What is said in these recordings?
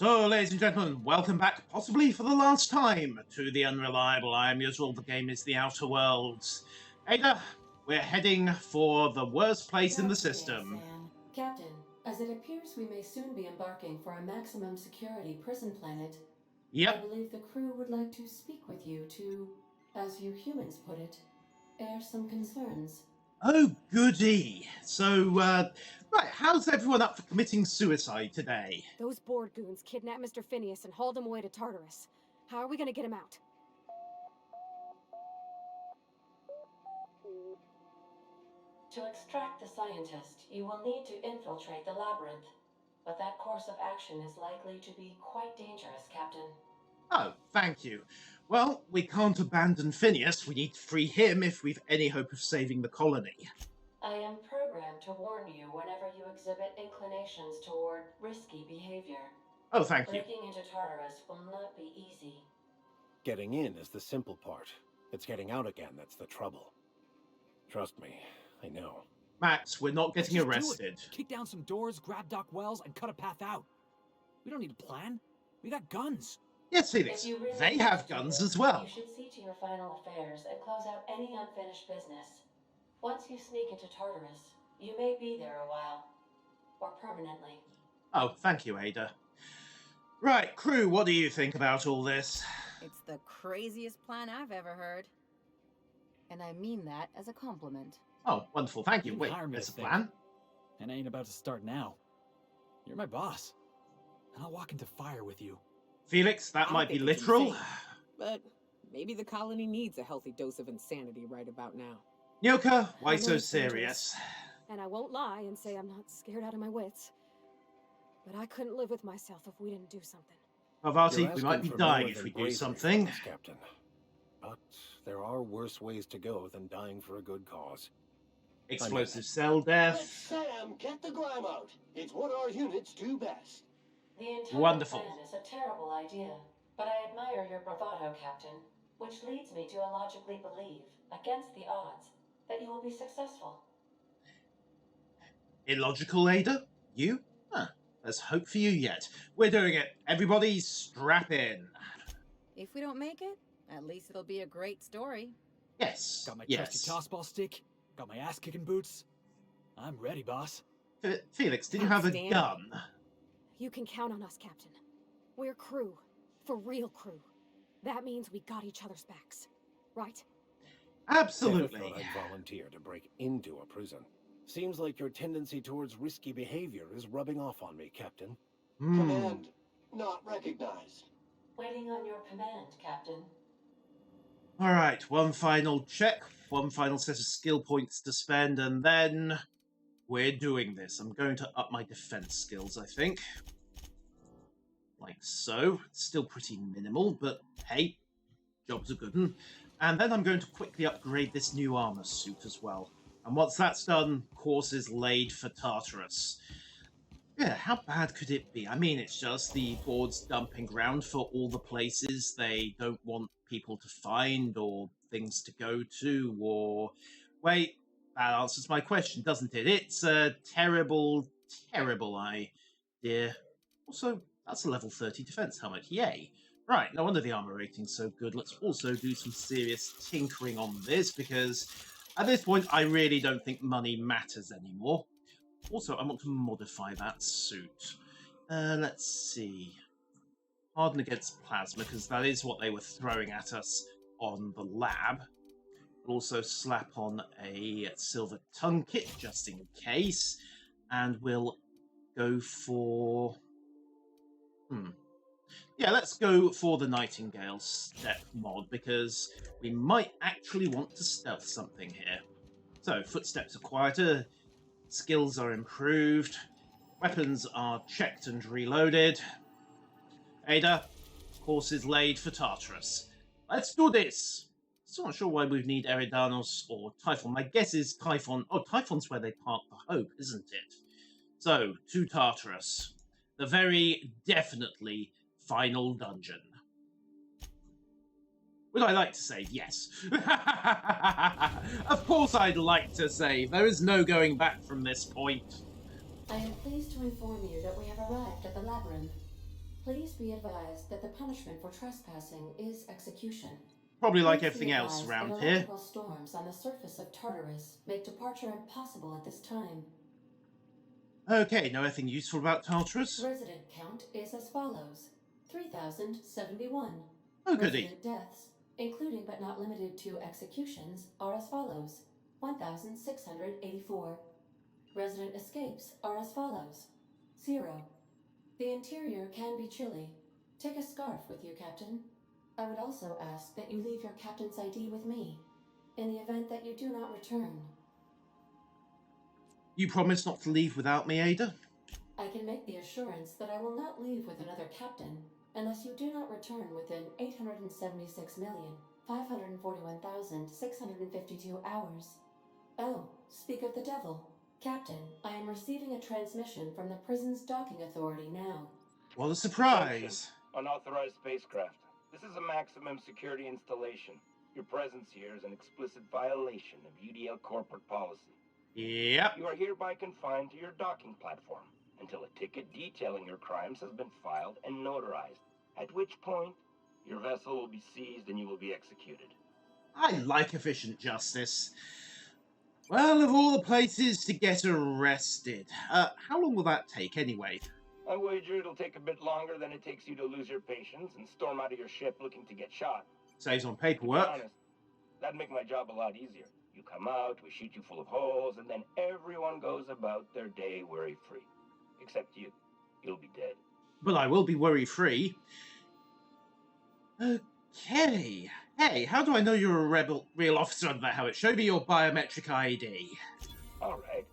So, ladies and gentlemen, welcome back, possibly for the last time, to The Unreliable. I am usual, the game is The Outer Worlds. Ada, we're heading for the worst place in the system. Captain, as it appears we may soon be embarking for a maximum security prison planet, I Yep. believe the crew would like to speak with you to, as you humans put it, air some concerns. Oh, goody. So, right, how's everyone up for committing suicide today? Those board goons kidnapped Mr. Phineas and hauled him away to Tartarus. How are we gonna get him out? To extract the scientist, you will need to infiltrate the labyrinth. But that course of action is likely to be quite dangerous, Captain. Oh, thank you. Well, we can't abandon Phineas. We need to free him if we've any hope of saving the colony. I am programmed to warn you whenever you exhibit inclinations toward risky behavior. Oh, thank you. Breaking into Tartarus will not be easy. Getting in is the simple part. It's getting out again that's the trouble. Trust me, I know. Max, we're not getting arrested. Kick down some doors, grab Doc Wells, and cut a path out. We don't need a plan. We got guns. Yes, Felix, Really they have guns as well. You should see to your final affairs and close out any unfinished business. Once you sneak into Tartarus, you may be there a while. Or permanently. Oh, thank you, Ada. Right, crew, what do you think about all this? It's the craziest plan I've ever heard. And I mean that as a compliment. Oh, wonderful, thank you. You Wait, hire me there's a to think. plan? And I ain't about to start now. You're my boss. And I'll walk into fire with you. Felix, that I might be think it's literal. insane. But maybe the colony needs a healthy dose of insanity right about now. Nyoka, why I know so it's dangerous. serious? And I won't lie and say I'm not scared out of my wits. But I couldn't live with myself if we didn't do something. Pavati, You're we might be asking for dying more if than we do bravery something. from us, Captain. But there are worse ways to go than dying for a good cause. Explosive cell Let death. Sam get the grime out. It's what our units do best. The entire Wonderful. plan is a terrible idea. But I admire your bravado, Captain. Which leads me to illogically believe, against the odds, that you will be successful. Illogical, Ada? You? Huh. There's hope for you yet. We're doing it. Everybody strap in. If we don't make it, at least it'll be a great story. Yes. Got my yes. trusty tossball stick. Got my ass-kicking boots. I'm ready, boss. Felix, did you have a Outstanding. gun? You can count on us, Captain. We're crew. For real crew. That means we got each other's backs. Right? Absolutely. Never thought I'd volunteer to break into a prison. Seems like your tendency towards risky behavior is rubbing off on me, Captain. Command not recognized. Waiting on your command, Captain. All right, one final check, one final set of skill points to spend, and then we're doing this. I'm going to up my defense skills, I think. Like so. It's still pretty minimal, but hey, job's a good one. And then I'm going to quickly upgrade this new armor suit as well. And once that's done, course is laid for Tartarus. Yeah, how bad could it be? I mean, it's just the board's dumping ground for all the places they don't want people to find or things to go to, or... Wait, that answers my question, doesn't it? It's a terrible, terrible idea. Also, that's a level 30 defense helmet. Yay. Right, no wonder the armor rating's so good. Let's also do some serious tinkering on this, because at this point, I really don't think money matters anymore. Also, I want to modify that suit. Let's see. Harden against plasma, because that is what they were throwing at us on the lab. We'll also slap on a silver tongue kit, just in case. And we'll go for... Yeah, let's go for the Nightingale step mod, because we might actually want to stealth something here. So, footsteps are quieter, skills are improved, weapons are checked and reloaded. Ada, course is laid for Tartarus. Let's do this! Still not sure why we need Eridanos or Typhon. My guess is Typhon. Oh, Typhon's where they park the Hope, isn't it? So, to Tartarus. The very definitely final dungeon. Would I like to save? Yes. Of course I'd like to save. There is no going back from this point. I am pleased to inform you that we have arrived at the labyrinth. Please be advised that the punishment for trespassing is execution. Probably like Please be everything else advised around that here. electrical storms on the surface of Tartarus make departure impossible at this time. Okay, know anything useful about Tartarus? Resident count is as follows: 3,071. Oh, goody. Resident deaths, including but not limited to executions, are as follows: 1,684. Resident escapes are as follows: 0. The interior can be chilly. Take a scarf with you, Captain. I would also ask that you leave your captain's ID with me, in the event that you do not return. You promise not to leave without me, Ada? I can make the assurance that I will not leave with another captain unless you do not return within 876,541,652 hours. Oh, speak of the devil. Captain, I am receiving a transmission from the prison's docking authority now. What a surprise! Unauthorized spacecraft. This is a maximum security installation. Your presence here is an explicit violation of UDL corporate policy. Yep. You are hereby confined to your docking platform until a ticket detailing your crimes has been filed and notarized, at which point your vessel will be seized and you will be executed. I like efficient justice. Well, of all the places to get arrested. How long will that take, anyway? I wager it'll take a bit longer than it takes you to lose your patience and storm out of your ship looking to get shot. Saves on To be paperwork. honest, that'd make my job a lot easier. You come out, we shoot you full of holes, and then everyone goes about their day worry-free. Except you. You'll be dead. But I will be worry-free. Okay. Hey, how do I know you're a real officer under that helmet? Show me your biometric ID. Alright.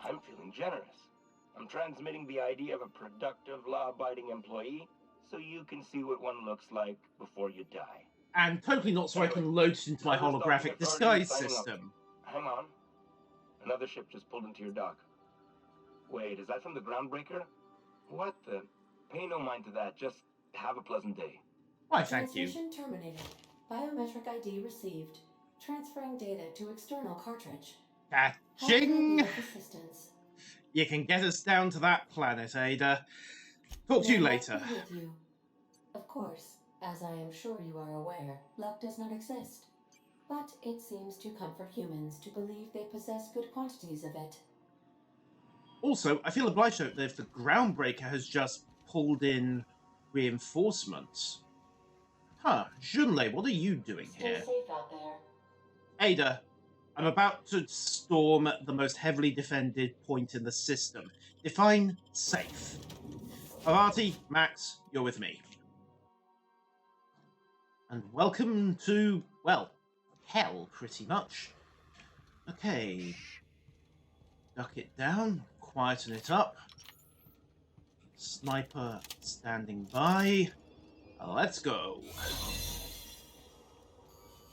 I'm feeling generous. I'm transmitting the ID of a productive, law-abiding employee so you can see what one looks like before you die. And totally not so I can load it into my holographic disguise system. Hang on. Another ship just pulled into your dock. Wait, is that from the groundbreaker? What the? Pay no mind to that. Just have a pleasant day. Why, thank you. Transmission terminated. Biometric ID received. Transferring data to external cartridge. Ka-ching! How can I be of assistance? You can get us down to that planet, Ada. Talk to you May later. luck be with you. Of course, as I am sure you are aware, luck does not exist. But it seems to comfort humans to believe they possess good quantities of it. Also, I feel obliged to note that if the groundbreaker has just pulled in reinforcements. Huh, Junlei, what are you doing Stay here? safe out there. Ada, I'm about to storm the most heavily defended point in the system. Define safe. Parvati, Max, you're with me. And welcome to, well, hell, pretty much. Okay. Duck it down, quieten it up. Sniper standing by. Let's go.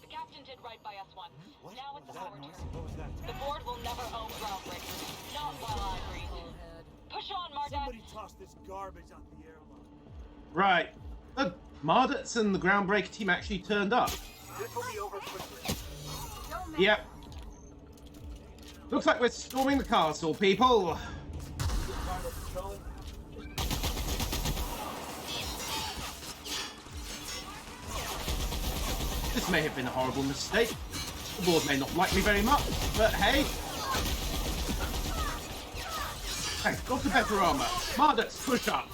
The captain did right by us once. What? Now it's What our was that turn. noise? What was that? The board will never own groundbreakers. Not while I breathe. Push on, Mardat. Somebody toss this garbage on the airlock. Right. The Mardats and the Groundbreaker team actually turned up. This will be over quickly. Yep. Looks like we're storming the castle, people. This may have been a horrible mistake. The board may not like me very much, but hey. Thanks, got a better armor. Mardats, push up.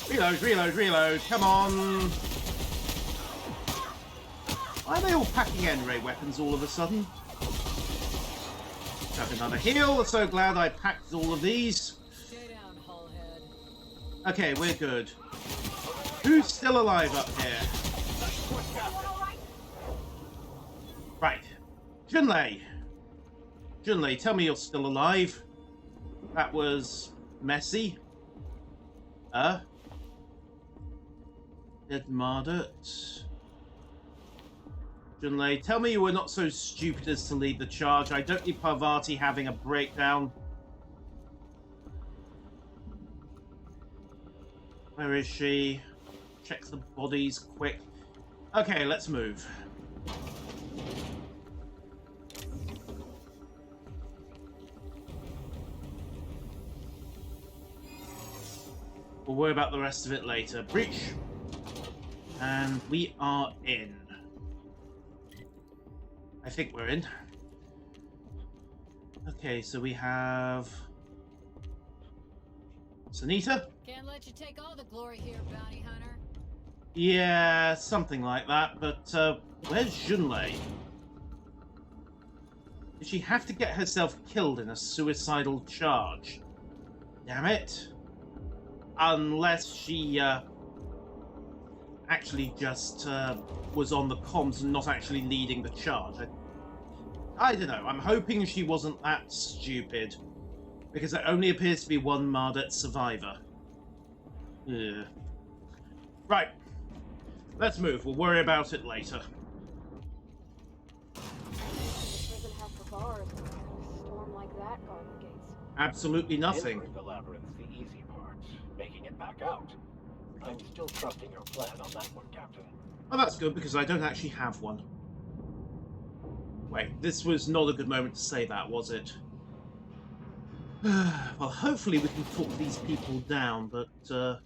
Reload, reload, reload. Come on. Why are they all packing N-ray weapons all of a sudden? Have another heal. So glad I packed all of these. Stay down, hullhead. Okay, we're good. Who's still alive up here? Right. Junlei. Junlei, tell me you're still alive. That was messy. Dead Mardat. Junlei, tell me you were not so stupid as to lead the charge. I don't need Parvati having a breakdown. Where is she? Check the bodies quick. Okay, let's move. We'll worry about the rest of it later. Breach. And we are in. I think we're in. Okay, so we have Sunita. Can't let you take all the glory here, bounty hunter. Yeah, something like that. But where's Junlei? Did she have to get herself killed in a suicidal charge? Damn it. Unless she actually just was on the comms and not actually leading the charge. I don't know. I'm hoping she wasn't that stupid. Because there only appears to be one Mardet survivor. Ugh. Right. Let's move. We'll worry about it later. The prison has the bars. A storm like that guard the gates. Absolutely nothing. Entering the labyrinth's the easy part. Making it back out. I'm still trusting your plan on that one, Captain. Oh, that's good, because I don't actually have one. Wait, this was not a good moment to say that, was it? Well, hopefully we can talk these people down, but, I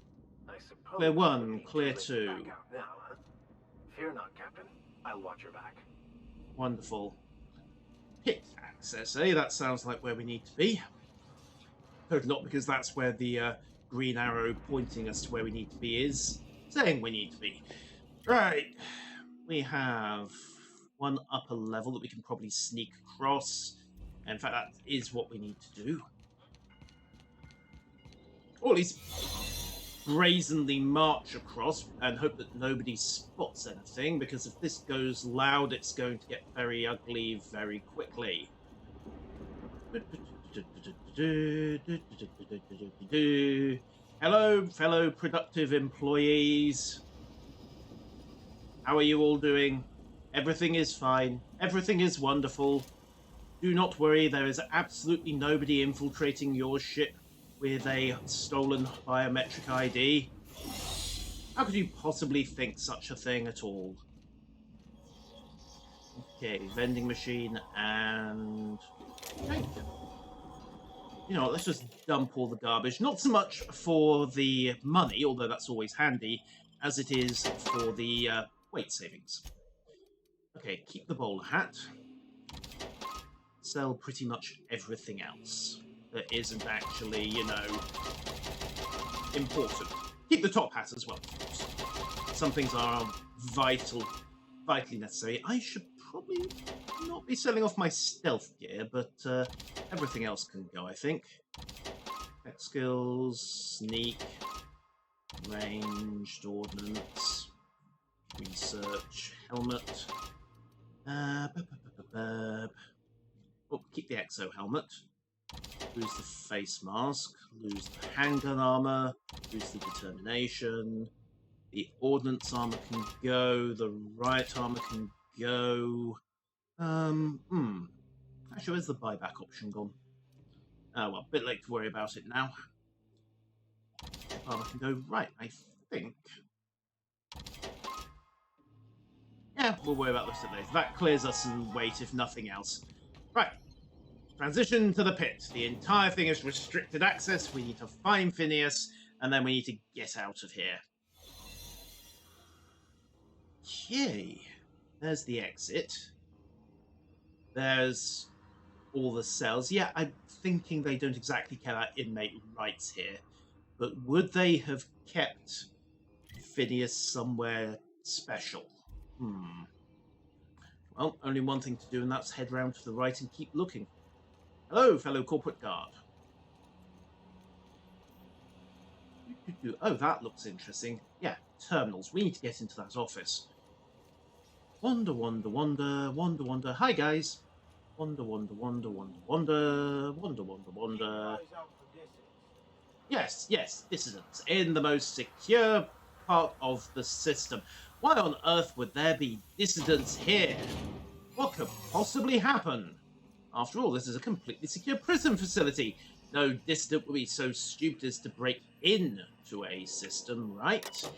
suppose clear one, we'll need clear to let two. you back out now, huh? Fear not, Captain. I'll watch your back. Wonderful. Pit access, eh? That sounds like where we need to be. Hope not, because that's where the green arrow pointing us to where we need to be is saying we need to be. Right. We have one upper level that we can probably sneak across. In fact, that is what we need to do. Or at least brazenly march across and hope that nobody spots anything, because if this goes loud, it's going to get very ugly very quickly. Hello, fellow productive employees. How are you all doing? Everything is fine. Everything is wonderful. Do not worry, there is absolutely nobody infiltrating your ship with a stolen biometric ID. How could you possibly think such a thing at all? Okay, vending machine and... You know, let's just dump all the garbage. Not so much for the money, although that's always handy, as it is for the weight savings. Okay, keep the bowler hat. Sell pretty much everything else that isn't actually, you know, important. Keep the top hat as well, of course. Some things are vitally necessary. I should probably not be selling off my stealth gear, but everything else can go, I think. Tech skills, sneak, ranged ordnance, research, helmet. Oh, keep the exo helmet. Lose the face mask. Lose the handgun armor. Lose the determination. The ordnance armor can go. The riot armor can go. Actually, where's the buyback option gone? Oh, well, a bit late to worry about it now. Armor can go right, I think. Yeah, we'll worry about this later. That clears us some weight, if nothing else. Right. Transition to the pit. The entire thing is restricted access. We need to find Phineas, and then we need to get out of here. Okay. There's the exit. There's all the cells. Yeah, I'm thinking they don't exactly care about inmate rights here. But would they have kept Phineas somewhere special? Well, only one thing to do, and that's head round to the right and keep looking. Hello, fellow corporate guard. Oh, that looks interesting. Yeah, terminals. We need to get into that office. Wander, wander, wander, wander, wander. Hi, guys. Wander, wander, wander, wander, wander, wander, wander, wander. Yes, yes, dissidents in the most secure part of the system. Why on earth would there be dissidents here? What could possibly happen? After all, this is a completely secure prison facility. No dissident would be so stupid as to break into a system, right?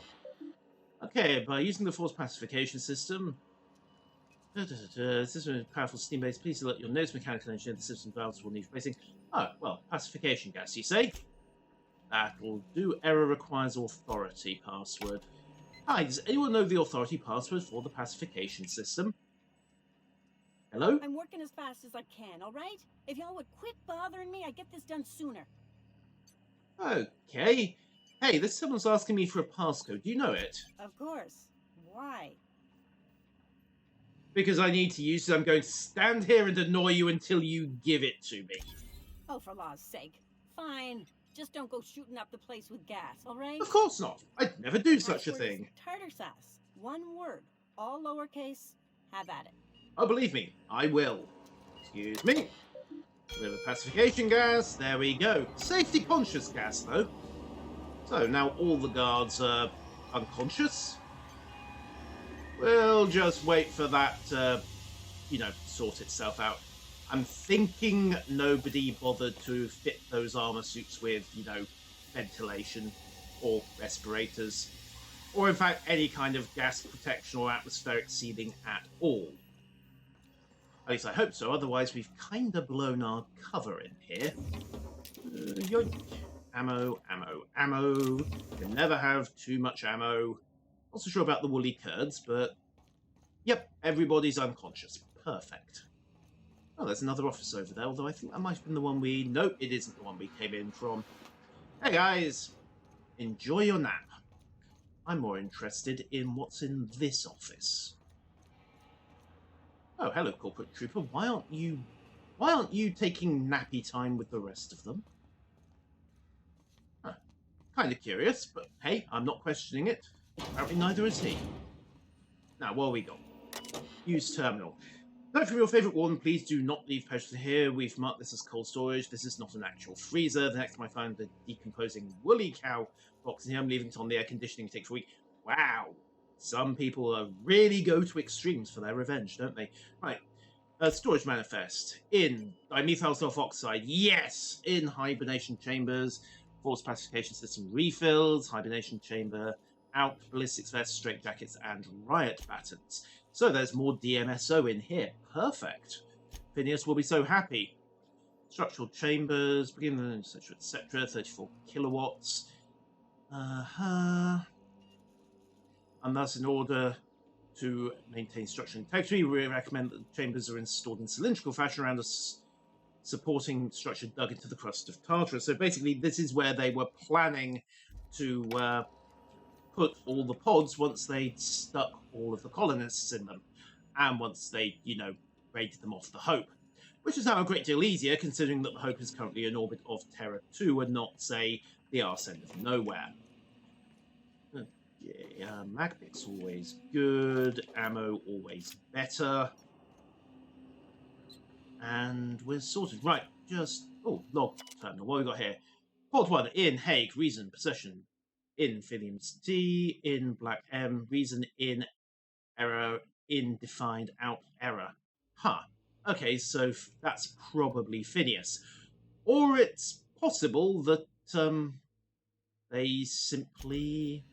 Okay, by using the force pacification system... System is powerful steam-based. Please alert your nose mechanical engineer. The system valves will need replacing. Oh, well, pacification gas, you say? That'll do. Error requires authority password. Hi, does anyone know the authority password for the pacification system? Hello? I'm working as fast as I can, all right? If y'all would quit bothering me, I'd get this done sooner. Okay. Hey, this someone's asking me for a passcode. Do you know it? Of course. Why? Because I need to use it. I'm going to stand here and annoy you until you give it to me. Oh, for law's sake. Fine. Just don't go shooting up the place with gas, all right? Of course not. I'd never do such a Password is thing. Tartar sauce. One word. All lowercase. Have at it. Oh, believe me, I will. Excuse me. We have a pacification gas. There we go. Safety conscious gas, though. So now all the guards are unconscious. We'll just wait for that to, sort itself out. I'm thinking nobody bothered to fit those armor suits with, ventilation or respirators, or in fact any kind of gas protection or atmospheric sealing at all. At least I hope so, otherwise we've kind of blown our cover in here. Yoink. Ammo, ammo, ammo. Can never have too much ammo. Not so sure about the woolly curds, but yep, everybody's unconscious. Perfect. Oh, there's another office over there, although I think that might have been the one we... Nope, it isn't the one we came in from. Hey guys, enjoy your nap. I'm more interested in what's in this office. Oh, hello, Corporate Trooper. Why aren't you taking nappy time with the rest of them? Huh. Kind of curious, but hey, I'm not questioning it. Apparently neither is he. Now, what have we got? Use terminal. Note from your favourite warden, please do not leave petrol here. We've marked this as cold storage. This is not an actual freezer. The next time I find the decomposing woolly cow box in here, I'm leaving it on the air conditioning. It takes a week. Wow. Some people really go to extremes for their revenge, don't they? Right. Storage manifest. In dimethyl sulfoxide. Yes! In hibernation chambers. Force pacification system refills. Hibernation chamber. Out. Ballistics vests, straitjackets, and riot batons. So there's more DMSO in here. Perfect. Phineas will be so happy. Structural chambers. Begin, etc., etc. 34 kilowatts. And thus, in order to maintain structural integrity, we recommend that the chambers are installed in cylindrical fashion around a supporting structure dug into the crust of Tartarus. So basically, this is where they were planning to put all the pods once they'd stuck all of the colonists in them, and once they, raided them off the Hope. Which is now a great deal easier, considering that the Hope is currently in orbit of Terra 2 and not, say, the arse end of nowhere. Yeah, Magpic's always good, ammo always better. And we're sorted. Right, log terminal. What have we got here? Pod 1, in Hague, reason, possession. In Phineas T, in Black M, reason, in error, in defined, out, error. Huh. Okay, so that's probably Phineas. Or it's possible that they simply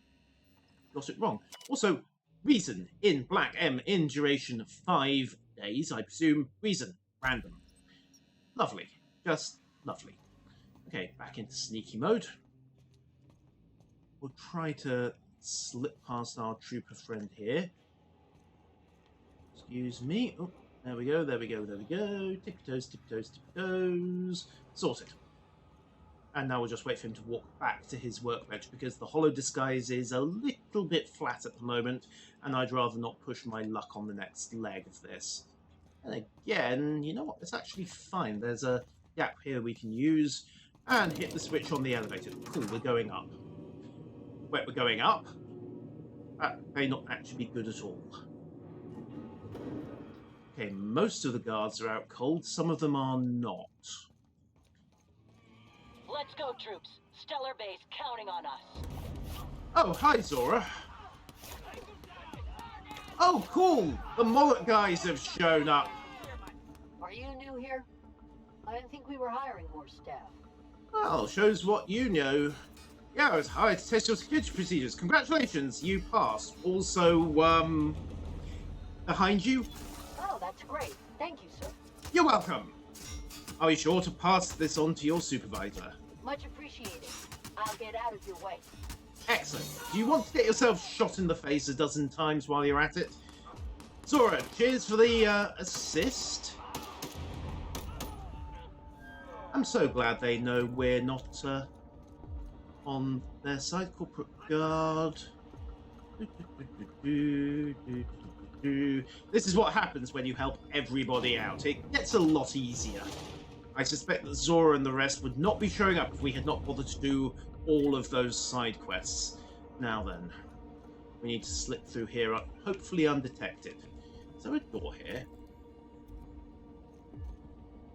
got it wrong. Also, reason, in Black M, in duration of 5 days, I presume. Reason, random. Lovely. Just lovely. Okay, back into sneaky mode. We'll try to slip past our trooper friend here. Excuse me. Oh, there we go, there we go, there we go. Tippy-toes, tippy-toes, tippy-toes. Sorted. And now we'll just wait for him to walk back to his workbench, because the hollow disguise is a little bit flat at the moment, and I'd rather not push my luck on the next leg of this. And again, you know what? It's actually fine. There's a gap here we can use, and hit the switch on the elevator. Cool, we're going up. Wait, we're going up? That may not actually be good at all. Okay, most of the guards are out cold. Some of them are not. Let's go, troops. Stellar Base counting on us. Oh, hi, Zora. Oh, cool! The mullet guys have shown up. Are you new here? I didn't think we were hiring more staff. Well, shows what you know. Yeah, I was hired to test your security procedures. Congratulations, you passed. Also, behind you. Oh, that's great. Thank you, sir. You're welcome. Are you sure to pass this on to your supervisor? Much appreciated. I'll get out of your way. Excellent. Do you want to get yourself shot in the face a dozen times while you're at it? Zora, cheers for the assist. I'm so glad they know we're not on their side. Corporate guard. This is what happens when you help everybody out. It gets a lot easier. I suspect that Zora and the rest would not be showing up if we had not bothered to do all of those side quests. Now then, we need to slip through here, hopefully undetected. Is there a door here?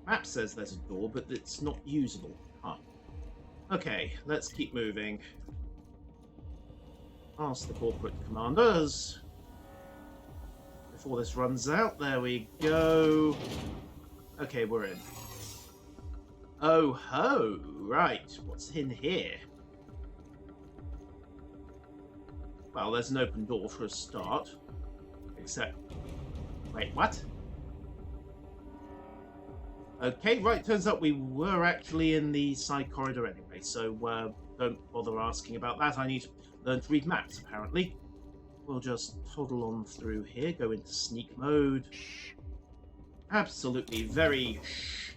Map says there's a door, but it's not usable. Ah. Okay, let's keep moving. Ask the corporate commanders. Before this runs out, there we go. Okay, we're in. Oh ho! Right, what's in here? Well, there's an open door for a start. Except... Wait, what? Okay, right, turns out we were actually in the side corridor anyway, so don't bother asking about that. I need to learn to read maps, apparently. We'll just toddle on through here, go into sneak mode. Absolutely very shh.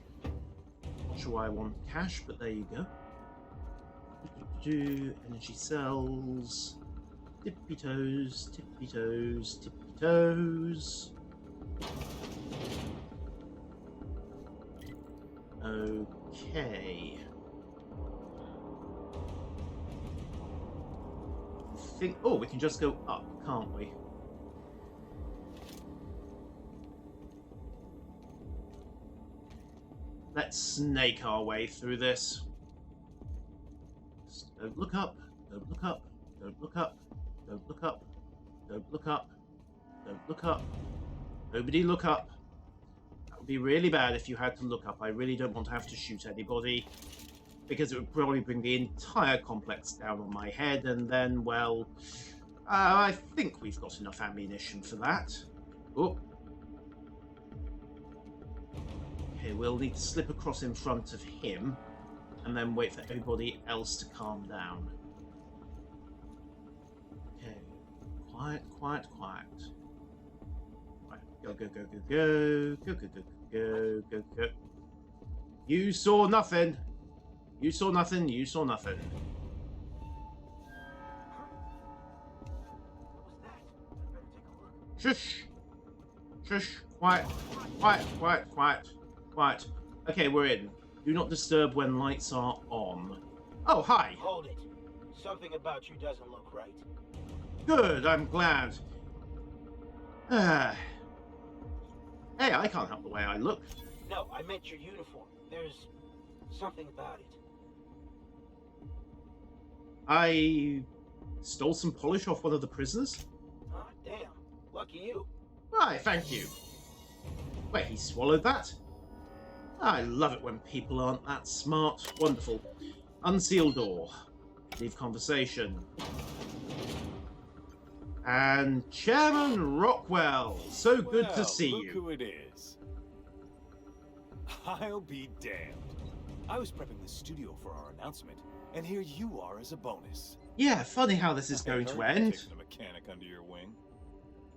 Not sure why I want cash, but there you go. Energy cells. Tippy toes, tippy toes, tippy toes. Okay. Oh, we can just go up, can't we? Let's snake our way through this. Just don't look up, don't look up, don't look up, don't look up, don't look up, don't look up. Nobody look up. That would be really bad if you had to look up. I really don't want to have to shoot anybody, because it would probably bring the entire complex down on my head, and then, well, I think we've got enough ammunition for that. Oh. Okay, we'll need to slip across in front of him, and then wait for everybody else to calm down. Okay, quiet, quiet, quiet. Right, go, go, go, go, go, go, go, go, go, go, go. You saw nothing. You saw nothing, you saw nothing. Shush! Shush! Quiet! Quiet! Quiet! Quiet! Quiet! Okay, we're in. Do not disturb when lights are on. Oh, hi! Hold it. Something about you doesn't look right. Good, I'm glad. Hey, I can't help the way I look. No, I meant your uniform. There's something about it. I stole some polish off one of the prisoners? Ah, damn. Lucky you. Right, thank you. Wait, he swallowed that? I love it when people aren't that smart. Wonderful. Unseal door. Leave conversation. And Chairman Rockwell. So good to see look you. Who it is. I'll be damned. I was prepping the studio for our announcement, and here you are as a bonus. Yeah, funny how this is going to end. Taking a mechanic under your wing.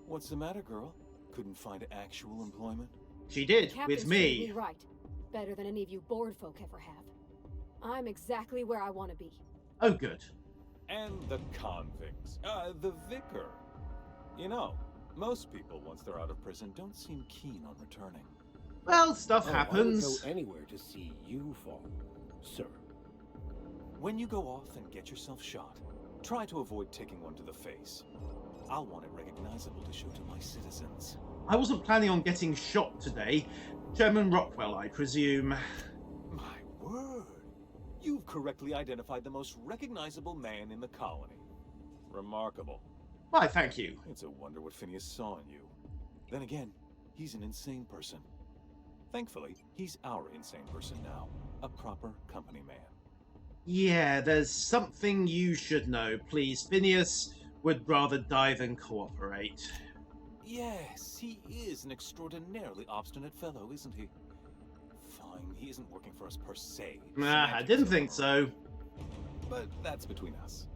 What's the matter, girl? Couldn't find actual employment? She did, Captain's with me. treated me right. Better than any of you bored folk ever have. I'm exactly where I want to be. Oh, good. And the convicts. The vicar. You know, most people, once they're out of prison, don't seem keen on returning. Well, stuff I happens. would go anywhere to see you fall, sir. When you go off and get yourself shot, try to avoid taking one to the face. I'll want it recognizable to show to my citizens. I wasn't planning on getting shot today. Chairman Rockwell, I presume. My word! You've correctly identified the most recognizable man in the colony. Remarkable. Why, thank you. It's a wonder what Phineas saw in you. Then again, he's an insane person. Thankfully, he's our insane person now. A proper company man. Yeah, there's something you should know. Please, Phineas would rather die than cooperate. Yes, he is an extraordinarily obstinate fellow, isn't he? Fine, he isn't working for us per se. I didn't think so. But that's between us.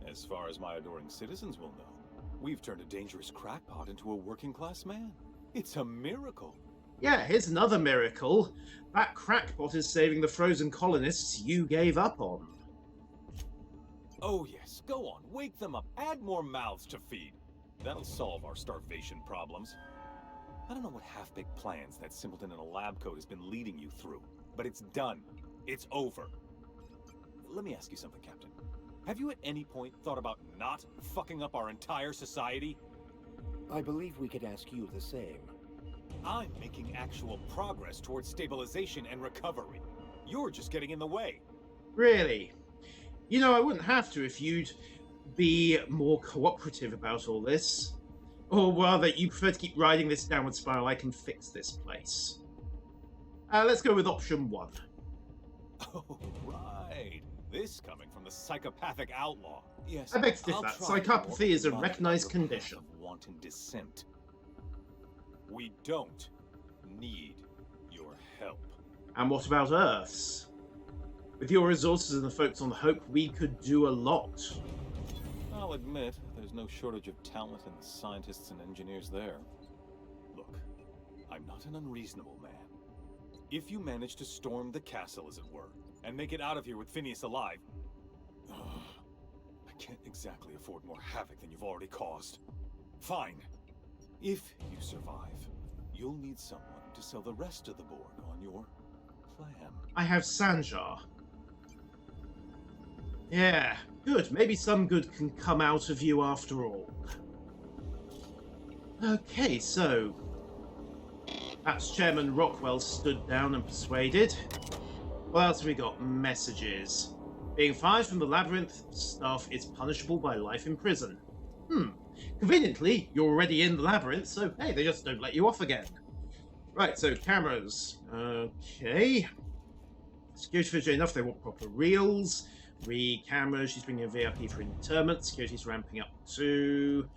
As far as my adoring citizens will know, we've turned a dangerous crackpot into a working-class man. It's a miracle. Yeah, here's another miracle. That crackpot is saving the frozen colonists you gave up on. Oh yes, go on, wake them up, add more mouths to feed. That'll solve our starvation problems. I don't know what half-baked plans that simpleton in a lab coat has been leading you through, but it's done. It's over. Let me ask you something, Captain. Have you at any point thought about not fucking up our entire society? I believe we could ask you the same. I'm making actual progress towards stabilization and recovery. You're just getting in the way. Really? You know, I wouldn't have to if you'd be more cooperative about all this. Or rather, you prefer to keep riding this downward spiral. I can fix this place. Let's go with option 1. Oh, right. This coming from the psychopathic outlaw. Yes, I beg to I'll differ. try Psychopathy is a to recognized condition. of wanton dissent. We don't need your help. And what about Earth's? With your resources and the folks on the Hope, we could do a lot. I'll admit, there's no shortage of talent in the scientists and engineers there. Look, I'm not an unreasonable man. If you manage to storm the castle, as it were, and make it out of here with Phineas alive, I can't exactly afford more havoc than you've already caused. Fine. If you survive, you'll need someone to sell the rest of the Borg on your plan. I have Sanjar. Yeah, good. Maybe some good can come out of you after all. Okay, so perhaps Chairman Rockwell stood down and persuaded. What else have we got? Messages. Being fired from the labyrinth staff is punishable by life in prison. Conveniently, you're already in the labyrinth, so hey, they just don't let you off again. Right, so cameras. Okay. Security footage enough, they want proper reels. Cameras, she's bringing a VIP for interment. Security's ramping up too.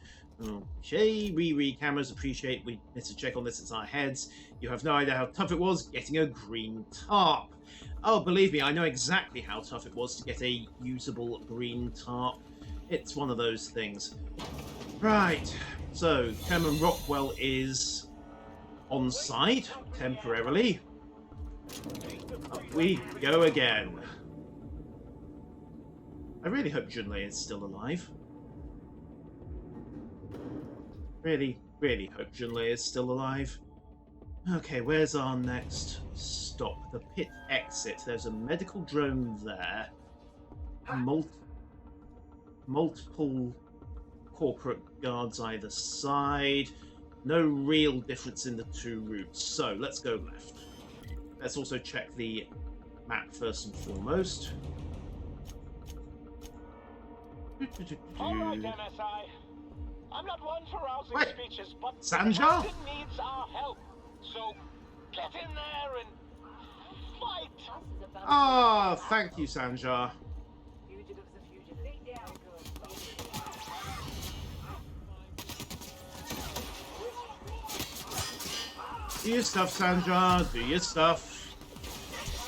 Okay, cameras, appreciate we need to check on this, it's our heads. You have no idea how tough it was getting a green tarp. Oh, believe me, I know exactly how tough it was to get a usable green tarp. It's one of those things. Right, so Chairman Rockwell is on site temporarily. Up we go again. I really hope Junlei is still alive. Really, really hope Junlei is still alive. Okay, where's our next stop? The pit exit. There's a medical drone there. Multiple corporate guards either side. No real difference in the two routes. So, let's go left. Let's also check the map first and foremost. Alright, MSI. I'm not one for rousing speeches, but Sanjar? Captain needs our help. So get in there and fight. Ah, thank you, Sanjar. Do your stuff, Sanjar. Do your stuff.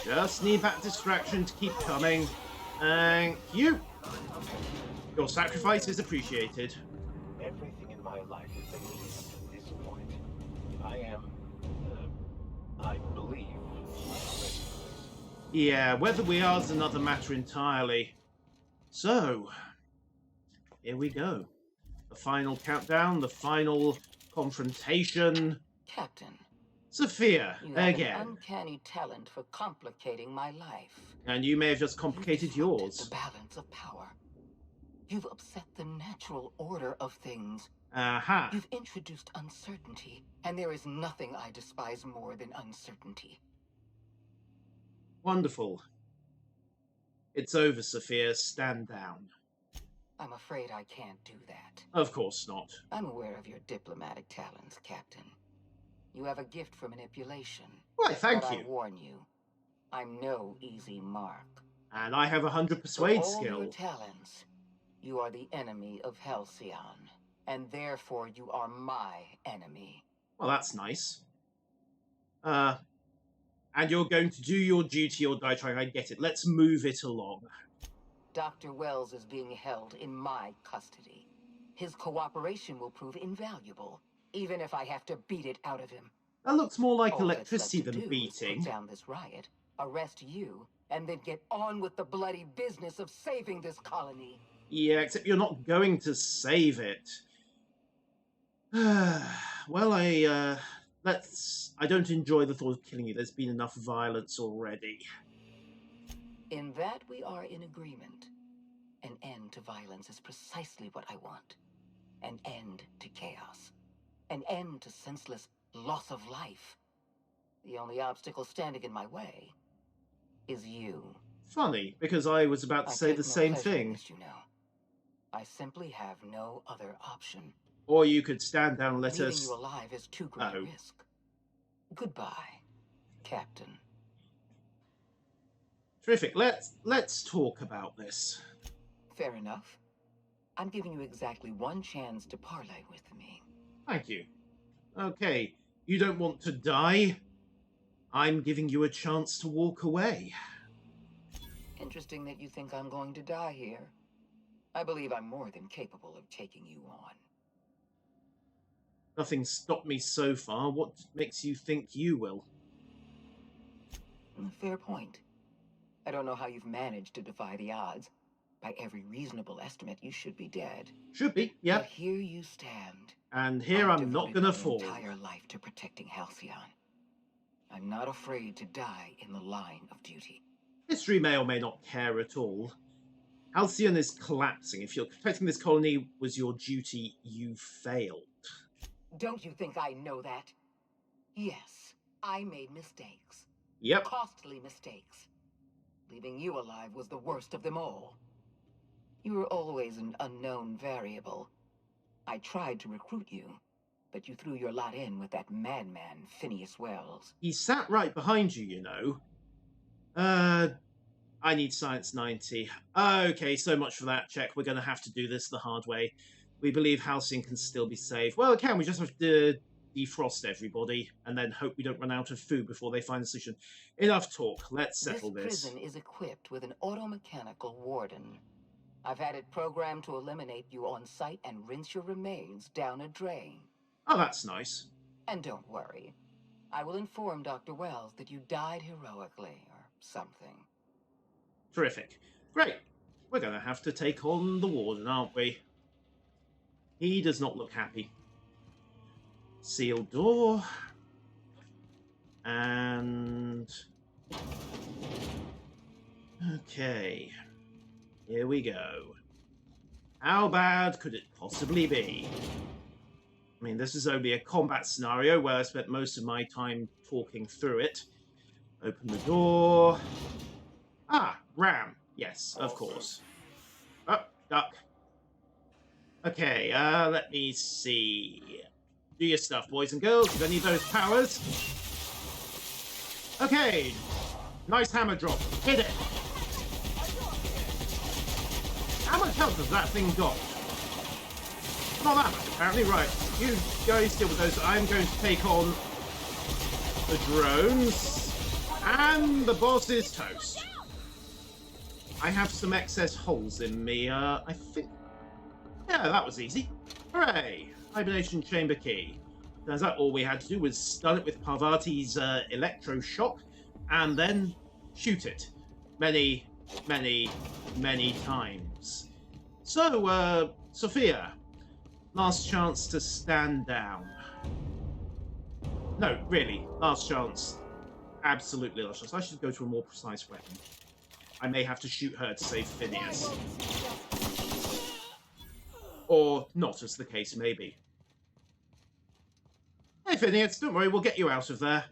Just need that distraction to keep coming. Thank you. Your sacrifice is appreciated. Everything in my life is a means at this point. I believe I'm ready for this. Yeah, whether we are is another matter entirely. So, here we go. The final countdown, the final confrontation. Captain. Sophia, You have again. an uncanny talent for complicating my life. And you may have just complicated yours. The balance of power. You've upset the natural order of things. Aha. You've introduced uncertainty, and there is nothing I despise more than uncertainty. Wonderful. It's over, Sophia. Stand down. I'm afraid I can't do that. Of course not. I'm aware of your diplomatic talents, Captain. You have a gift for manipulation. Why, thank but you. I warn you, I'm no easy mark. And I have 100 persuade For all skill. your talents, you are the enemy of Halcyon, and therefore you are my enemy. Well, that's nice. And you're going to do your duty or die trying. I get it. Let's move it along. Dr. Wells is being held in my custody. His cooperation will prove invaluable, even if I have to beat it out of him. That looks more like All that's left electricity to than do beating. is put down this riot, arrest you, and then get on with the bloody business of saving this colony. Yeah, except you're not going to save it. Well, I don't enjoy the thought of killing you. There's been enough violence already. In that we are in agreement. An end to violence is precisely what I want. An end to chaos. An end to senseless loss of life. The only obstacle standing in my way is you. Funny, because I was about to say the same thing. You know. I simply have no other option. Or you could stand down and let Leaving us... you alive is too great a risk. Goodbye, Captain. Terrific. Let's talk about this. Fair enough. I'm giving you exactly one chance to parley with me. Thank you. Okay, you don't want to die? I'm giving you a chance to walk away. Interesting that you think I'm going to die here. I believe I'm more than capable of taking you on. Nothing's stopped me so far. What makes you think you will? Fair point. I don't know how you've managed to defy the odds. By every reasonable estimate, you should be dead. Should be, yeah. But here you stand. And here I'm not gonna fall. My entire life to protecting Halcyon. I'm not afraid to die in the line of duty. History may or may not care at all. Halcyon is collapsing. If you're protecting this colony was your duty, you failed. Don't you think I know that? Yes, I made mistakes. Yep. Costly mistakes. Leaving you alive was the worst of them all. You were always an unknown variable. I tried to recruit you, but you threw your lot in with that madman, Phineas Wells. He sat right behind you, you know. I need Science 90. Okay, so much for that check. We're going to have to do this the hard way. We believe Halcyon can still be saved. Well, it can. We just have to defrost everybody and then hope we don't run out of food before they find a solution. Enough talk. Let's settle this. This prison is equipped with an automechanical warden. I've had it programmed to eliminate you on sight and rinse your remains down a drain. Oh, that's nice. And don't worry. I will inform Dr. Wells that you died heroically or something. Terrific. Great. We're going to have to take on the warden, aren't we? He does not look happy. Sealed door. And... okay. Here we go. How bad could it possibly be? I mean, this is only a combat scenario where I spent most of my time talking through it. Open the door. Ah, Ram. Yes, of course. Oh, duck. Okay, let me see. Do your stuff, boys and girls. If any of those powers. Okay. Nice hammer drop. Hit it. How much health has that thing got? Not that much, apparently. Right. You guys deal with those. I'm going to take on the drones. And the boss is toast. I have some excess holes in me. I think... yeah, that was easy. Hooray! Hibernation chamber key. Turns out all we had to do was stun it with Parvati's electroshock and then shoot it. Many, many, many times. So, Sophia, last chance to stand down. No, really, last chance. Absolutely last chance. I should go to a more precise weapon. I may have to shoot her to save Phineas. Or not, as the case may be. Hey, Phineas, don't worry, we'll get you out of there.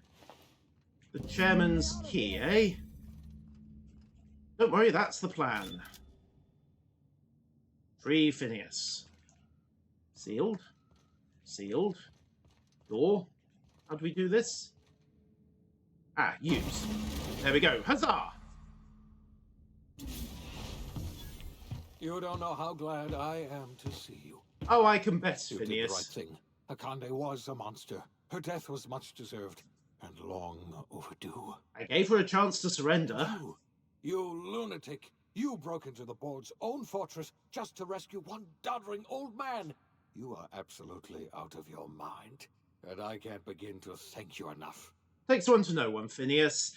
The chairman's key, eh? Don't worry, that's the plan. Free Phineas. Sealed. Sealed. Door. How do we do this? Ah, use. There we go. Huzzah! You don't know how glad I am to see you. Oh, I can bet, You Phineas. did the right thing. Akande was a monster. Her death was much deserved and long overdue. I gave her a chance to surrender. You lunatic! You broke into the board's own fortress just to rescue one doddering old man. You are absolutely out of your mind, and I can't begin to thank you enough. Takes one to know one, Phineas.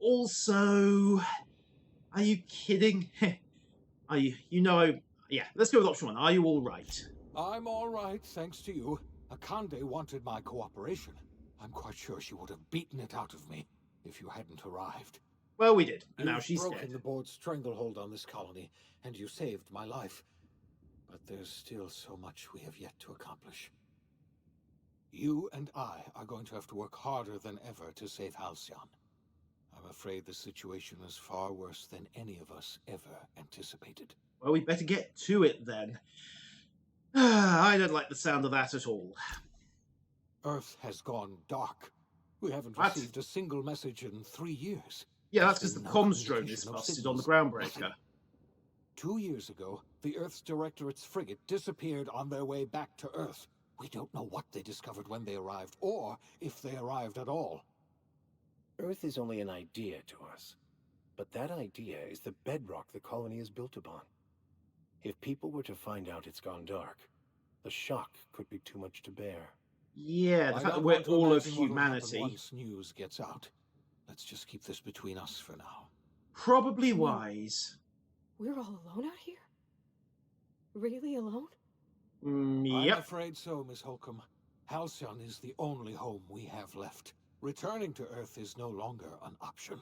Also, are you kidding? Are you? Yeah, let's go with option one. Are you all right? I'm all right, thanks to you. Akande wanted my cooperation. I'm quite sure she would have beaten it out of me if you hadn't arrived. Well, we did, and now You've she's broken dead. the board's stranglehold on this colony, and you saved my life. But there's still so much we have yet to accomplish. You and I are going to have to work harder than ever to save Halcyon. I'm afraid the situation is far worse than any of us ever anticipated. Well, we better get to it then. I don't like the sound of that at all. Earth has gone dark. We haven't What? received a single message in 3 years. Yeah, There's that's because the been no comms drone is communication of busted on the signals, groundbreaker. nothing. 2 years ago, the Earth's Directorate's frigate disappeared on their way back to Earth. We don't know what they discovered when they arrived, or if they arrived at all. Earth is only an idea to us. But that idea is the bedrock the colony is built upon. If people were to find out it's gone dark, the shock could be too much to bear. Yeah, the I fact that don't we're want to all of imagine what'll happen humanity. once news gets out. Let's just keep this between us for now. Probably wise. We're all alone out here? Really alone? I'm Yep. afraid so, Miss Holcomb. Halcyon is the only home we have left. Returning to Earth is no longer an option.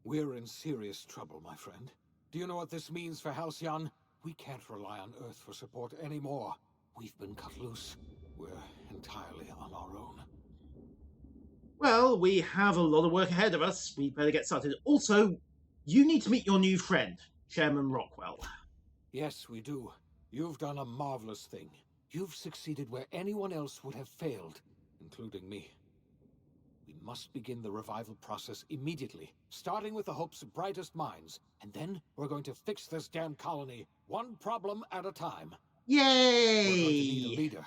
We're in serious trouble, my friend. Do you know what this means for Halcyon? We can't rely on Earth for support anymore. We've been cut loose. We're entirely on our own. Well, we have a lot of work ahead of us. We better get started. Also, you need to meet your new friend, Chairman Rockwell. Yes, we do. You've done a marvelous thing. You've succeeded where anyone else would have failed, including me. We must begin the revival process immediately, starting with the Hope's brightest minds, and then we're going to fix this damn colony, one problem at a time. Yay! We're going to need a leader,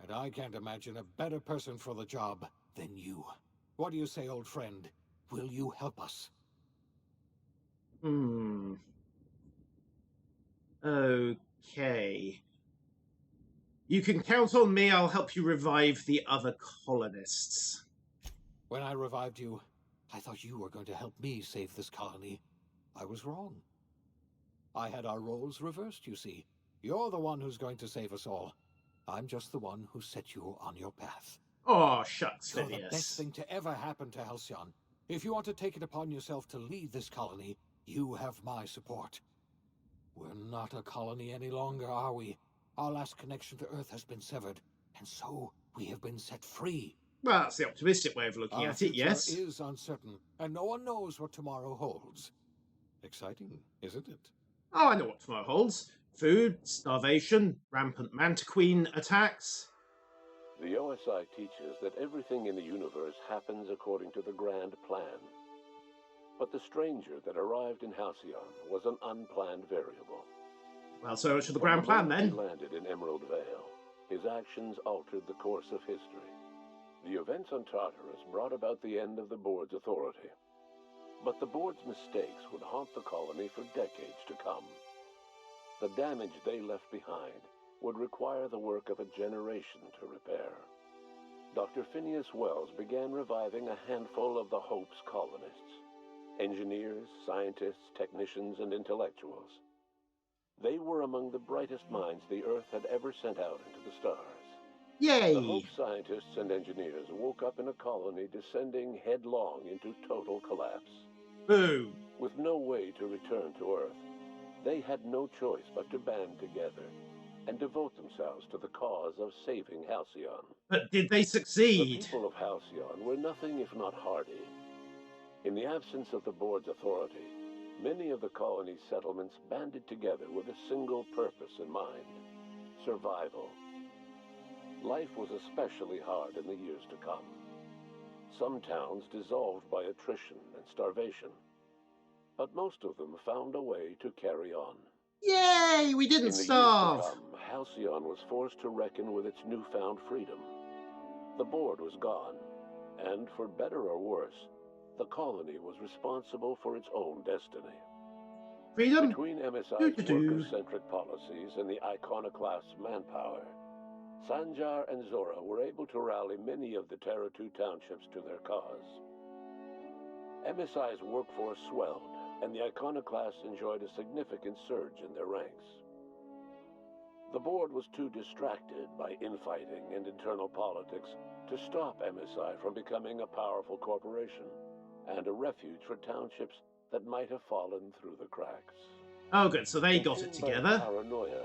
and I can't imagine a better person for the job than you. What do you say, old friend? Will you help us? Okay. You can count on me. I'll help you revive the other colonists. When I revived you, I thought you were going to help me save this colony. I was wrong. I had our roles reversed, you see. You're the one who's going to save us all. I'm just the one who set you on your path. Oh, shucks, You're Phineas. the best thing to ever happen to Halcyon. If you want to take it upon yourself to lead this colony, you have my support. We're not a colony any longer, are we? Our last connection to Earth has been severed, and so we have been set free. Well, that's the optimistic way of looking Our at it, yes. future is uncertain, and no one knows what tomorrow holds. Exciting, isn't it? Oh, I know what tomorrow holds. Food, starvation, rampant Mantiqueen attacks. The OSI teaches that everything in the universe happens according to the grand plan. But the stranger that arrived in Halcyon was an unplanned variable. Well, so much for the grand plan, then. He landed in Emerald Vale. His actions altered the course of history. The events on Tartarus brought about the end of the board's authority. But the board's mistakes would haunt the colony for decades to come. The damage they left behind would require the work of a generation to repair. Dr. Phineas Wells began reviving a handful of the Hope's colonists. Engineers, scientists, technicians, and intellectuals. They were among the brightest minds the Earth had ever sent out into the stars. Yay! The Hope scientists and engineers woke up in a colony descending headlong into total collapse. Boom! With no way to return to Earth, they had no choice but to band together and devote themselves to the cause of saving Halcyon. But did they succeed? The people of Halcyon were nothing if not hardy. In the absence of the board's authority, many of the colony's settlements banded together with a single purpose in mind: survival. Life was especially hard in the years to come. Some towns dissolved by attrition and starvation, but most of them found a way to carry on. Yay! We didn't In the starve! years to come, Halcyon was forced to reckon with its newfound freedom. The board was gone, and for better or worse, the colony was responsible for its own destiny. Freedom? Between MSI's Do-do-do. worker-centric policies and the iconoclast's manpower, Sanjar and Zora were able to rally many of the Terra 2 townships to their cause. MSI's workforce swelled, and the iconoclasts enjoyed a significant surge in their ranks. The board was too distracted by infighting and internal politics to stop MSI from becoming a powerful corporation and a refuge for townships that might have fallen through the cracks. Oh, good. So they got it Consumed by together. paranoia,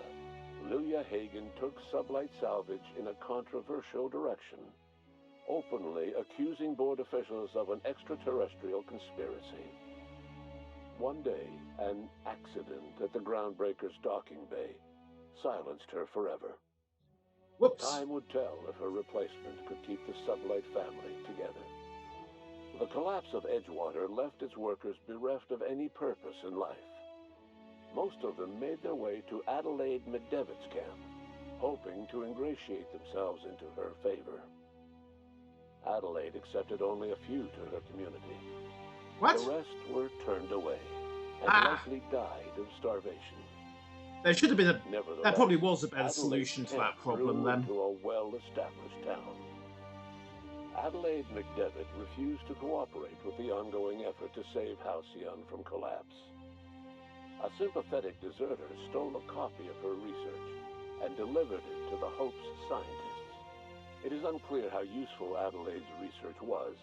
Lilia Hagen took Sublight Salvage in a controversial direction, openly accusing board officials of an extraterrestrial conspiracy. One day, an accident at the Groundbreaker's docking bay silenced her forever. Whoops. Time would tell if her replacement could keep the Sublight family together. The collapse of Edgewater left its workers bereft of any purpose in life. Most of them made their way to Adelaide McDevitt's camp, hoping to ingratiate themselves into her favor. Adelaide accepted only a few to her community. What? The rest were turned away and likely died of starvation. There should have been a... Nevertheless, That probably was a better Adelaide's solution to that camp problem grew then. into a well-established town. Adelaide McDevitt refused to cooperate with the ongoing effort to save Halcyon from collapse. A sympathetic deserter stole a copy of her research and delivered it to the Hope's scientists. It is unclear how useful Adelaide's research was.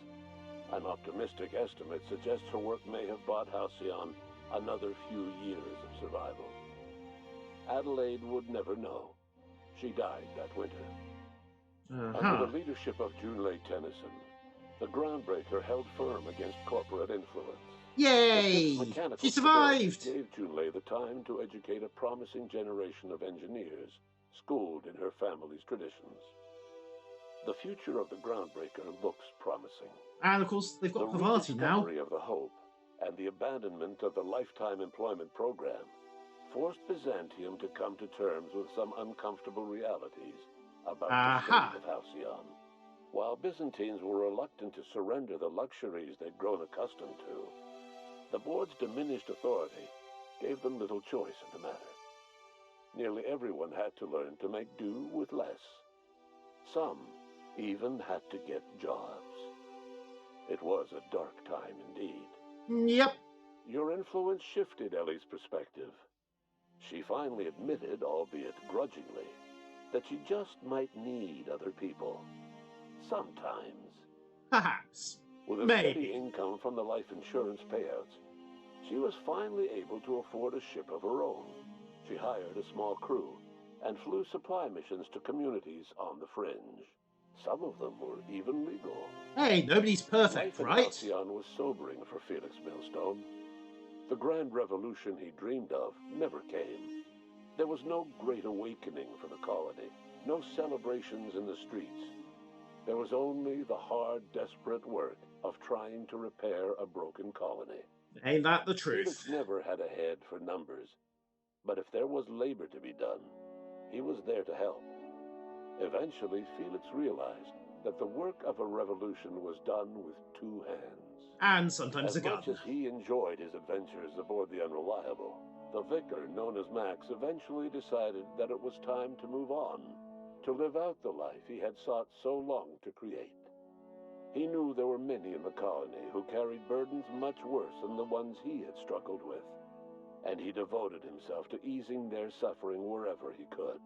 An optimistic estimate suggests her work may have bought Halcyon another few years of survival. Adelaide would never know. She died that winter. Under the leadership of Junlei Tennyson, the Groundbreaker held firm against corporate influence. Yay! She survived! Gave Junlei the time to educate a promising generation of engineers, schooled in her family's traditions. The future of the Groundbreaker looks promising. And of course, they've got Parvati now. The rediscovery of the Hope and the abandonment of the Lifetime Employment Program forced Byzantium to come to terms with some uncomfortable realities about the fate of Halcyon. While Byzantines were reluctant to surrender the luxuries they'd grown accustomed to, the board's diminished authority gave them little choice in the matter. Nearly everyone had to learn to make do with less. Some even had to get jobs. It was a dark time indeed. Yep. Your influence shifted Ellie's perspective. She finally admitted, albeit grudgingly, that she just might need other people. Sometimes. Perhaps. With a steady income from the life insurance payouts, she was finally able to afford a ship of her own. She hired a small crew and flew supply missions to communities on the fringe. Some of them were even legal. Hey, nobody's perfect, Life in right? Halcyon was sobering for Felix Millstone. The grand revolution he dreamed of never came. There was no great awakening for the colony, no celebrations in the streets. There was only the hard, desperate work of trying to repair a broken colony. Ain't that the truth? Felix never had a head for numbers, but if there was labor to be done, he was there to help. Eventually, Felix realized that the work of a revolution was done with two hands. And sometimes a gun. As much as gun. he enjoyed his adventures aboard the Unreliable, the vicar, known as Max, eventually decided that it was time to move on, to live out the life he had sought so long to create. He knew there were many in the colony who carried burdens much worse than the ones he had struggled with, and he devoted himself to easing their suffering wherever he could.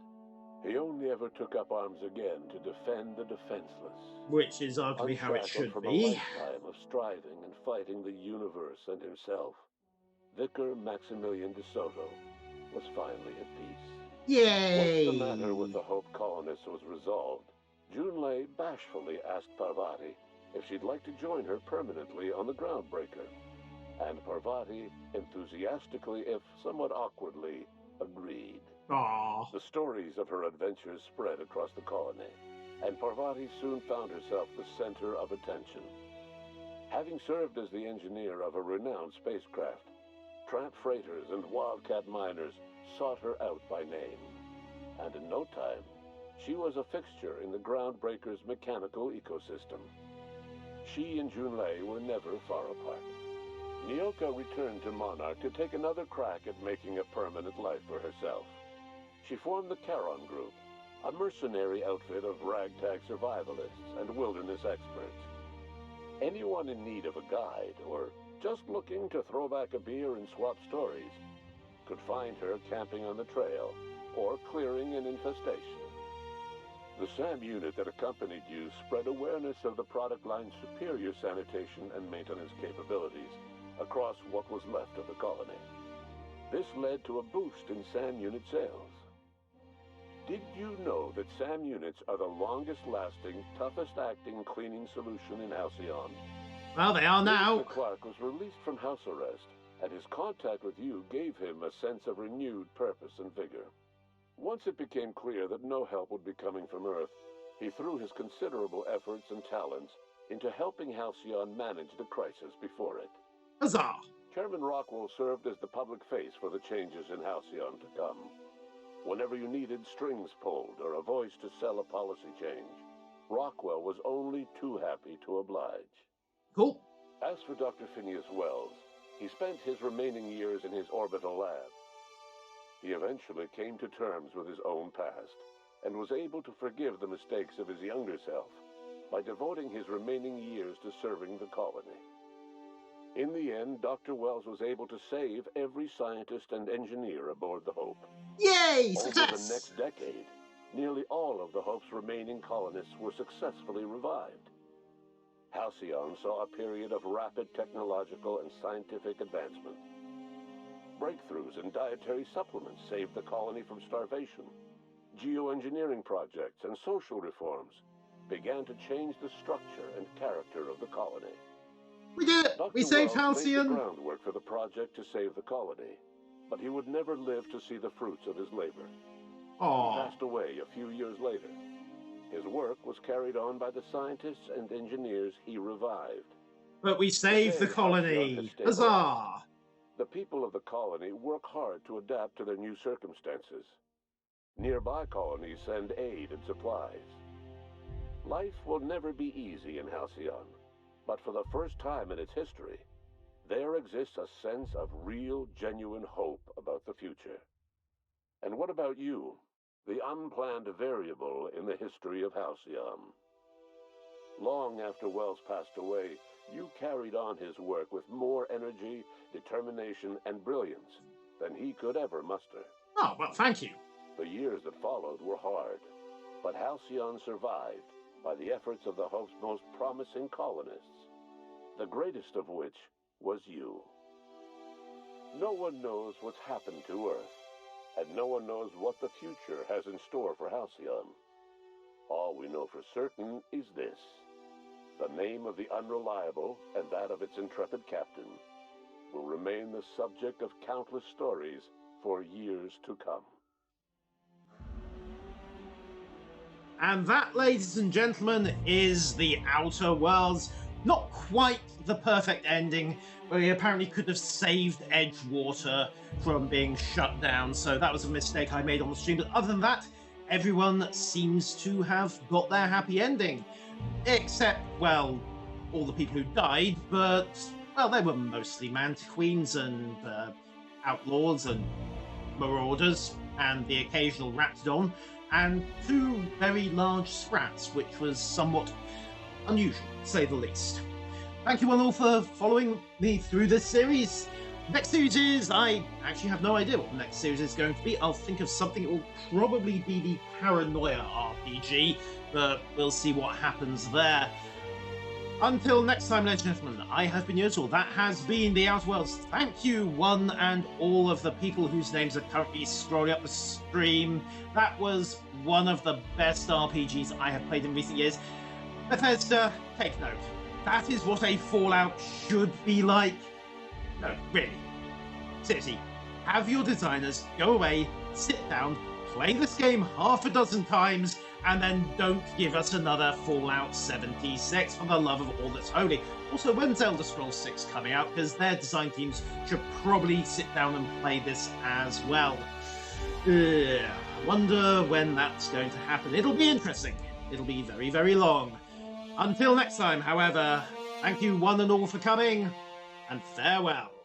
He only ever took up arms again to defend the defenseless. Which is arguably how it should from be. a lifetime of striving and fighting the universe and himself, Vicar Maximilian de Soto was finally at peace. Yay! Once the matter with the Hope colonists was resolved, Junlei bashfully asked Parvati if she'd like to join her permanently on the Groundbreaker, and Parvati enthusiastically, if somewhat awkwardly, agreed. Aww. The stories of her adventures spread across the colony, and Parvati soon found herself the center of attention. Having served as the engineer of a renowned spacecraft, tramp freighters and wildcat miners sought her out by name, and in no time, she was a fixture in the Groundbreaker's mechanical ecosystem. She and Junlei were never far apart. Nyoka returned to Monarch to take another crack at making a permanent life for herself. She formed the Charon Group, a mercenary outfit of ragtag survivalists and wilderness experts. Anyone in need of a guide, or just looking to throw back a beer and swap stories, could find her camping on the trail or clearing an infestation. The SAM unit that accompanied you spread awareness of the product line's superior sanitation and maintenance capabilities across what was left of the colony. This led to a boost in SAM unit sales. Did you know that SAM units are the longest-lasting, toughest-acting cleaning solution in Halcyon? Well, they are now. Mr. Clark was released from house arrest, and his contact with you gave him a sense of renewed purpose and vigor. Once it became clear that no help would be coming from Earth, he threw his considerable efforts and talents into helping Halcyon manage the crisis before it. Huzzah! Chairman Rockwell served as the public face for the changes in Halcyon to come. Whenever you needed strings pulled or a voice to sell a policy change, Rockwell was only too happy to oblige. Cool. As for Dr. Phineas Wells, he spent his remaining years in his orbital lab. He eventually came to terms with his own past and was able to forgive the mistakes of his younger self by devoting his remaining years to serving the colony. In the end, Dr. Wells was able to save every scientist and engineer aboard the Hope. Yay! Over Success! the next decade, nearly all of the Hope's remaining colonists were successfully revived. Halcyon saw a period of rapid technological and scientific advancement. Breakthroughs in dietary supplements saved the colony from starvation. Geoengineering projects and social reforms began to change the structure and character of the colony. We did it! We saved Wells laid the Halcyon! groundwork for the project to save the colony, but he would never live to see the fruits of his labor. Aww. He passed away a few years later. His work was carried on by the scientists and engineers he revived. But we saved the colony! Huzzah! The people of the colony work hard to adapt to their new circumstances. Nearby colonies send aid and supplies. Life will never be easy in Halcyon, but for the first time in its history, there exists a sense of real, genuine hope about the future. And what about you, the unplanned variable in the history of Halcyon? Long after Wells passed away, you carried on his work with more energy, determination, and brilliance than he could ever muster. Oh, well, thank you. The years that followed were hard, but Halcyon survived by the efforts of the Hope's most promising colonists, the greatest of which was you. No one knows what's happened to Earth, and no one knows what the future has in store for Halcyon. All we know for certain is this: the name of the Unreliable and that of its intrepid captain will remain the subject of countless stories for years to come. And that, ladies and gentlemen, is The Outer Worlds. Not quite the perfect ending, but he apparently could have saved Edgewater from being shut down, so that was a mistake I made on the stream. But other than that, everyone seems to have got their happy ending. Except, well, all the people who died, but, well, they were mostly Mantiqueens and Outlaws and Marauders, and the occasional Raptidon, and 2 very large Sprats, which was somewhat unusual, to say the least. Thank you all for following me through this series. Next series is, I actually have no idea what the next series is going to be. I'll think of something. It will probably be the Paranoia RPG, but we'll see what happens there. Until next time, ladies and gentlemen, I have been Yotal. That has been The Outer Worlds. Thank you, one and all of the people whose names are currently scrolling up the stream. That was one of the best RPGs I have played in recent years. Bethesda, take note. That is what a Fallout should be like. No, really. Seriously, have your designers go away, sit down, play this game half a dozen times, and then don't give us another Fallout 76 for the love of all that's holy. Also, when's Elder Scrolls 6 coming out? Because their design teams should probably sit down and play this as well. I wonder when that's going to happen. It'll be interesting. It'll be very, very long. Until next time, however, thank you one and all for coming. and farewell.